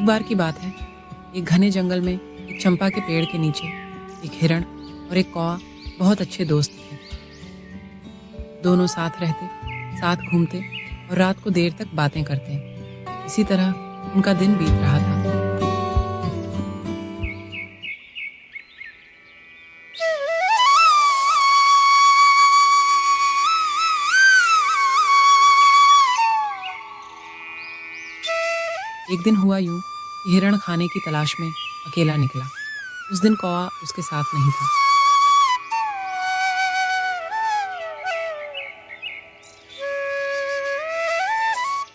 एक बार की बात है, एक घने जंगल में एक चंपा के पेड़ के नीचे एक हिरण और एक कौवा बहुत अच्छे दोस्त थे। दोनों साथ रहते, साथ घूमते और रात को देर तक बातें करते। इसी तरह उनका दिन बीत रहा था। एक दिन हुआ यूं कि हिरण खाने की तलाश में अकेला निकला। उस दिन कौवा उसके साथ नहीं था।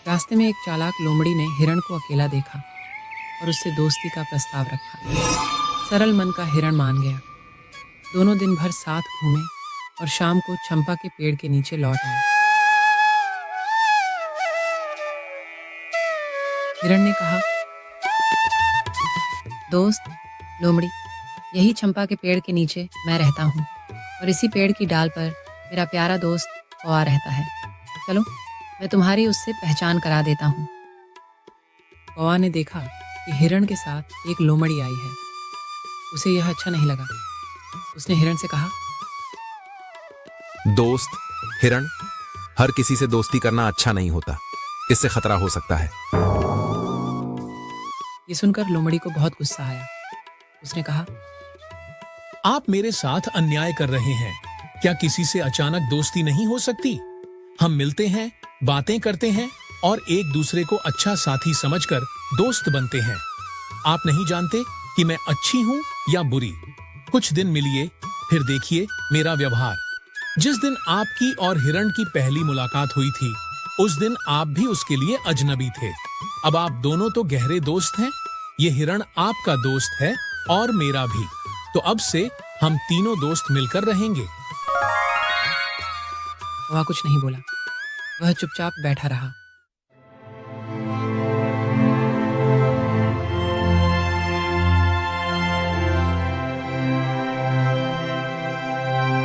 रास्ते में एक चालाक लोमड़ी ने हिरण को अकेला देखा और उससे दोस्ती का प्रस्ताव रखा। सरल मन का हिरण मान गया। दोनों दिन भर साथ घूमे और शाम को चंपा के पेड़ के नीचे लौट आए। हिरण ने कहा, दोस्त लोमड़ी, यही चंपा के पेड़ के नीचे मैं रहता हूँ और इसी पेड़ की डाल पर मेरा प्यारा दोस्त कौवा रहता है। चलो, मैं तुम्हारी उससे पहचान करा देता हूँ। कौवा ने देखा कि हिरण के साथ एक लोमड़ी आई है। उसे यह अच्छा नहीं लगा। उसने हिरण से कहा, दोस्त हिरण, हर किसी से दोस्ती करना अच्छा नहीं होता, इससे खतरा हो सकता है। ये सुनकर लोमड़ी को बहुत गुस्सा आया। उसने कहा, आप मेरे साथ अन्याय कर रहे हैं। क्या किसी से अचानक दोस्ती नहीं हो सकती? हम मिलते हैं, बातें करते हैं और एक दूसरे को अच्छा साथी समझकर दोस्त बनते हैं। आप नहीं जानते कि मैं अच्छी हूँ या बुरी। कुछ दिन मिलिए, फिर देखिए मेरा व्यवहार। जिस दिन आपकी और हिरण की पहली मुलाकात हुई थी, उस दिन आप भी उसके लिए अजनबी थे। अब आप दोनों तो गहरे दोस्त हैं। ये हिरण आपका दोस्त है और मेरा भी। तो अब से हम तीनों दोस्त मिलकर रहेंगे। कौवा कुछ नहीं बोला। वह चुपचाप बैठा रहा।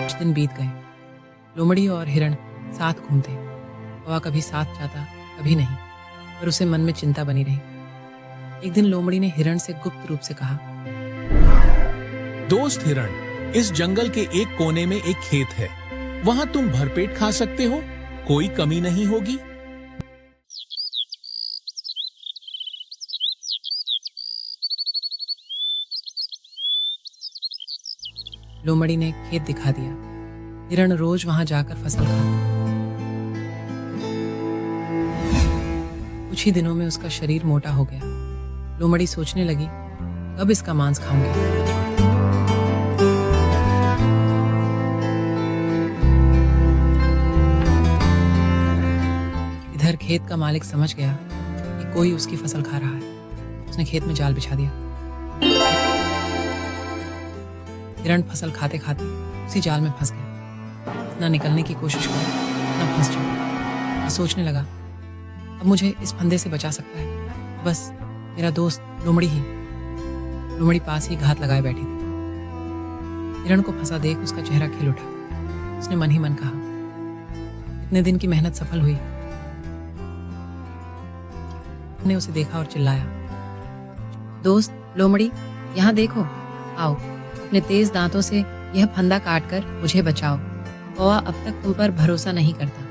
कुछ दिन बीत गए। लोमड़ी और हिरण साथ घूमते। कौवा कभी साथ जाता, कभी नहीं, पर उसे मन में चिंता बनी रही। एक दिन लोमड़ी ने हिरण से गुप्त रूप से कहा, दोस्त हिरण, इस जंगल के एक कोने में एक खेत है। वहां तुम भरपेट खा सकते हो, कोई कमी नहीं होगी। लोमड़ी ने खेत दिखा दिया। हिरण रोज वहां जाकर फसल खाता। कुछ ही दिनों में उसका शरीर मोटा हो गया। लोमड़ी सोचने लगी, कब इसका मांस खाऊंगी। इधर खेत का मालिक समझ गया कि कोई उसकी फसल खा रहा है। उसने खेत में जाल बिछा दिया। हिरण फसल खाते खाते उसी जाल में फंस गया। इतना निकलने की कोशिश करो, इतना फंस जाओ। वो सोचने लगा, अब मुझे इस फंदे से बचा सकता है बस मेरा दोस्त लोमड़ी ही। लोमड़ी पास ही घात लगाए बैठी थी। हिरण को फंसा देख उसका चेहरा खिल उठा। उसने मन ही मन कहा, इतने दिन की मेहनत सफल हुई। ने उसे देखा और चिल्लाया, दोस्त लोमड़ी, यहाँ देखो, आओ, अपने तेज दांतों से यह फंदा काटकर मुझे बचाओ। कौवा अब तक तुम पर भरोसा नहीं करता।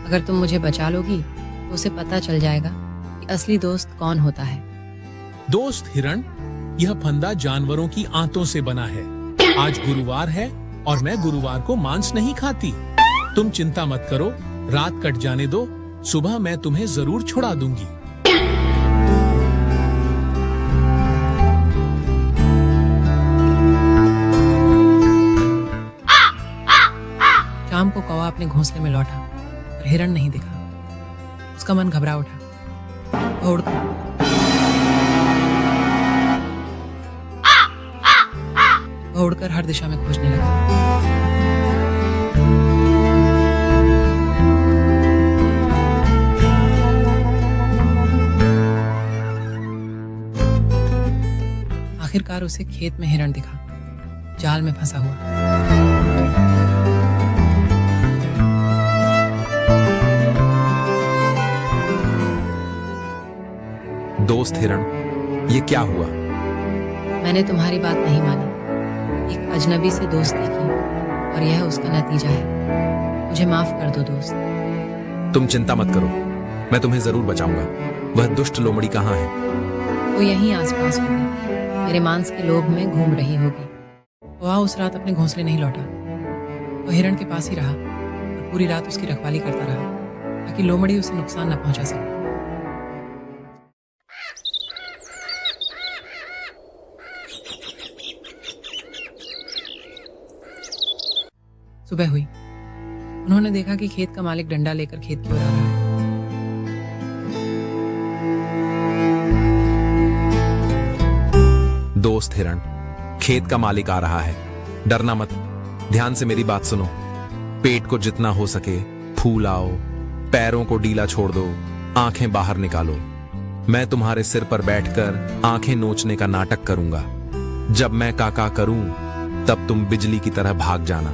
अगर तुम मुझे बचा लोगी तो उसे पता चल जाएगा कि असली दोस्त कौन होता है। दोस्त हिरण, यह फंदा जानवरों की आंतों से बना है। आज गुरुवार है और मैं गुरुवार को मांस नहीं खाती। तुम चिंता मत करो, रात कट जाने दो, सुबह मैं तुम्हें जरूर छुड़ा दूंगी। शाम को कौवा अपने घोंसले में लौटा पर हिरण नहीं दिखा। उसका मन घबरा उठा। उड़कर हर दिशा में खोजने लगा। आखिरकार उसे खेत में हिरण दिखा, जाल में फंसा हुआ। दोस्त हिरण, ये क्या हुआ? मैंने तुम्हारी बात नहीं मानी, एक अजनबी से दोस्ती की और यह उसका नतीजा है। मुझे माफ कर दो दोस्त। तुम चिंता मत करो, मैं तुम्हें जरूर बचाऊंगा। वह दुष्ट लोमड़ी कहाँ है? वो यहीं आसपास होगी, मेरे मांस के लोभ में घूम रही होगी। वह उस रात अपने घोंसले नहीं लौटा। वो हिरण के पास ही रहा और पूरी रात उसकी रखवाली करता रहा ताकि लोमड़ी उसे नुकसान न पहुंचा सके। सुबह हुई। उन्होंने देखा कि खेत का मालिक डंडा लेकर खेत की ओर आ रहा है। दोस्त हिरण, खेत का मालिक आ रहा है, डरना मत। ध्यान से मेरी बात सुनो। पेट को जितना हो सके फूलाओ, पैरों को ढीला छोड़ दो, आंखें बाहर निकालो। मैं तुम्हारे सिर पर बैठकर आंखें नोचने का नाटक करूंगा। जब मैं काका करूं तब तुम बिजली की तरह भाग जाना।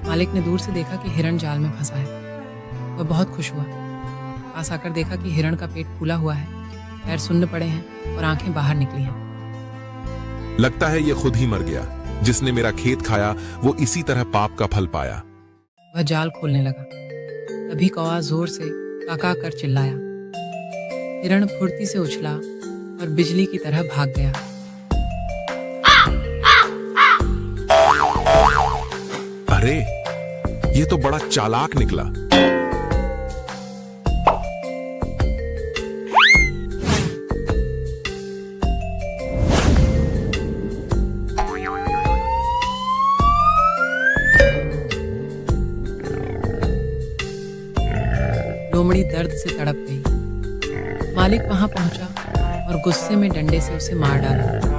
मालिक ने दूर से देखा कि हिरण जाल में फंसा है। वह बहुत खुश हुआ। पास आकर देखा कि हिरण का पेट फूला हुआ है, पैर सुन्न पड़े हैं और आंखें बाहर निकली हैं। लगता है ये खुद ही मर गया। जिसने मेरा खेत खाया वो इसी तरह पाप का फल पाया। वह जाल खोलने लगा। तभी कौवा जोर से काका कर चिल्लाया। हिरण फुर्ती से उछला और बिजली की तरह भाग गया। अरे ये तो बड़ा चालाक निकला। लोमड़ी दर्द से तड़प गई। मालिक वहां पहुंचा और गुस्से में डंडे से उसे मार डाला।